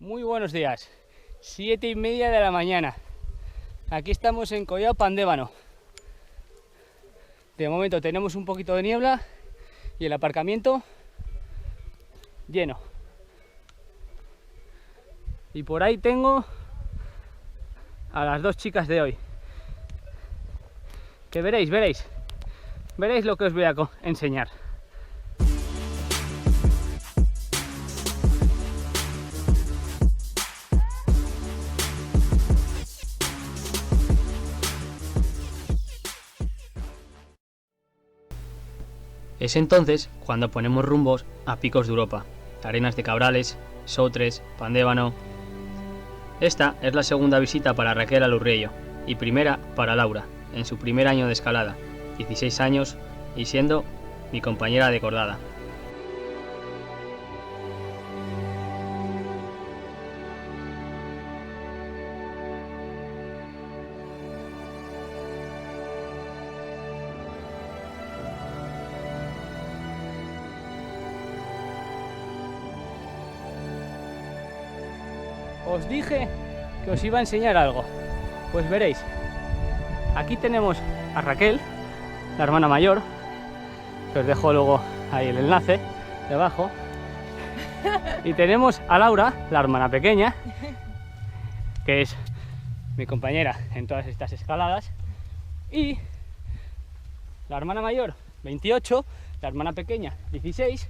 Muy buenos días, 7:30 de la mañana. Aquí estamos en Collao Pandévano. De momento tenemos un poquito de niebla y el aparcamiento lleno. Y por ahí tengo a las dos chicas de hoy. Que veréis lo que os voy a enseñar. Es entonces cuando ponemos rumbos a picos de Europa, Arenas de Cabrales, Sotres, Pandévano. Esta es la segunda visita para Raquel al Urriello y primera para Laura, en su primer año de escalada, 16 años y siendo mi compañera de cordada. Os dije que os iba a enseñar algo, pues veréis, aquí tenemos a Raquel, la hermana mayor, que os dejo luego ahí el enlace debajo, y tenemos a Laura, la hermana pequeña, que es mi compañera en todas estas escaladas, y la hermana mayor 28, la hermana pequeña 16,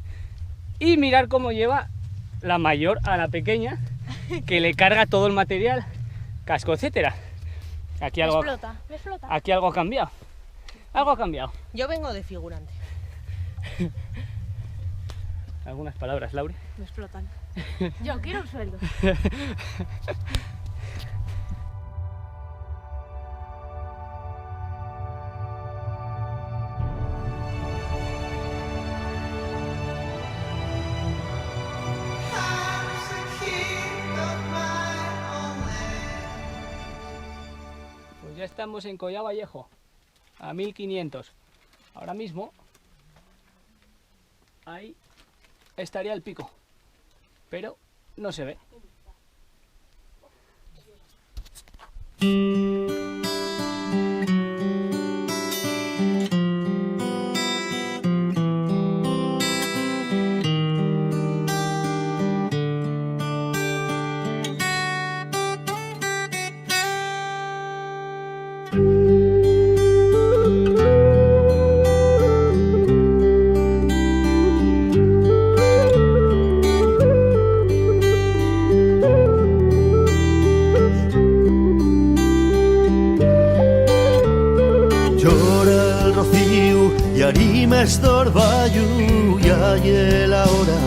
y mirar cómo lleva la mayor a la pequeña, que le carga todo el material, casco, etcétera. Aquí algo, me explota. Aquí algo ha cambiado. Algo ha cambiado. Yo vengo de figurante. Algunas palabras, Laura. Me explotan. Yo quiero un sueldo. Ya estamos en Collao Vallejo, a 1500. Ahora mismo, ahí estaría el pico, pero no se ve. Estorballo, ya llega la hora,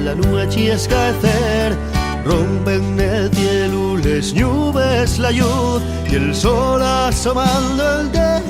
la noche es caer, rompen el cielo les nubes la luz y el sol asomando el de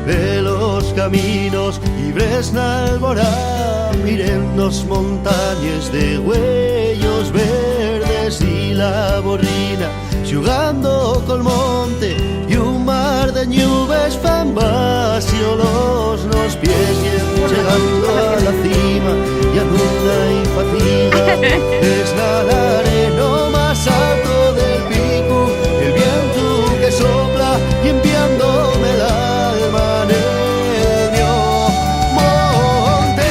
ve los caminos libres na albora, miren los montañas de huellos verdes y la borrina jugando col monte y un mar de nubes fan vacío los pies llegando a la cima y anuda y fatiga es la arena más alto del pico, el viento que sopla y enviándome el alma en el monte.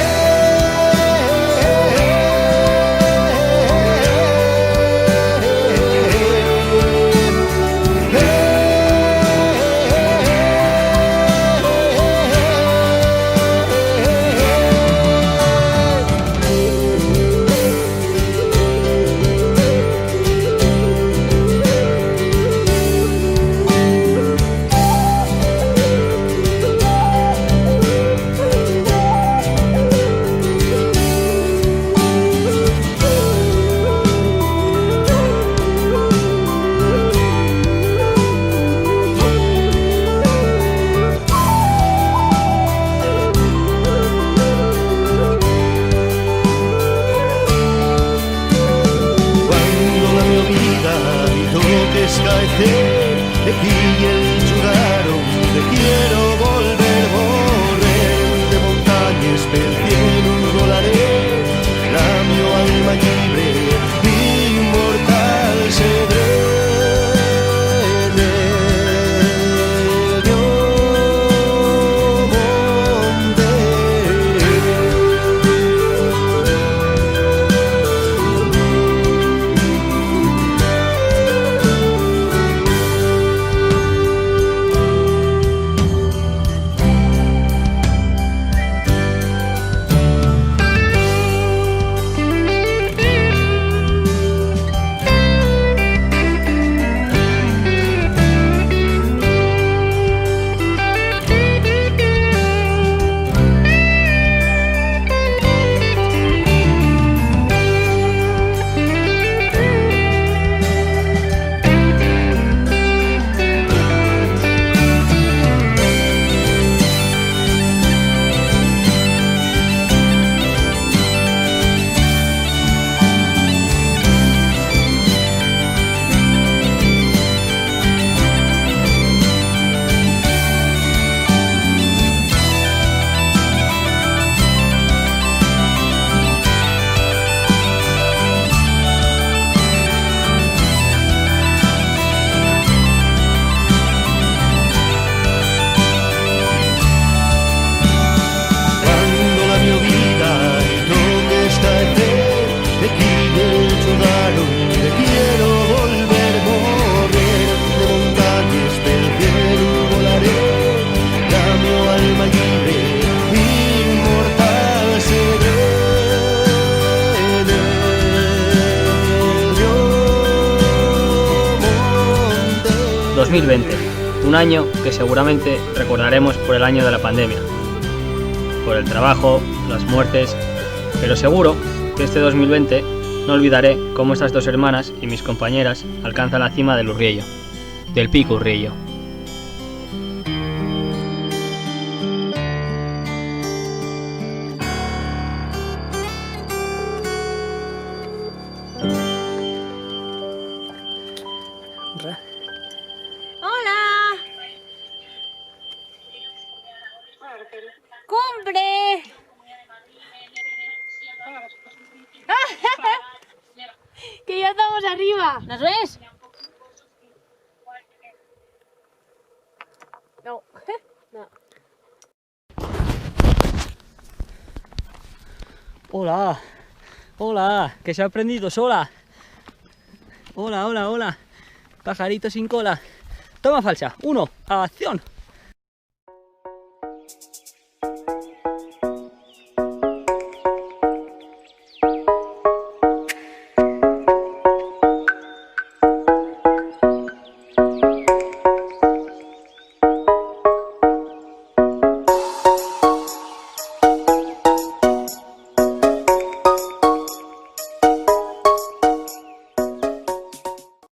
De aquí el lugar donde quiero volver de montañas per cielo volaré la mia alma libre 2020, un año que seguramente recordaremos por el año de la pandemia, por el trabajo, las muertes, pero seguro que este 2020 no olvidaré cómo estas dos hermanas y mis compañeras alcanzan la cima del Urriello, del Pico Urriello. ¡Hola! ¡Cumple! ¡Que ya estamos arriba! ¿Nos ves? No. No. Hola, hola, que se ha prendido sola. Hola, hola, hola. Pajarito sin cola. Toma falsa. 1, acción.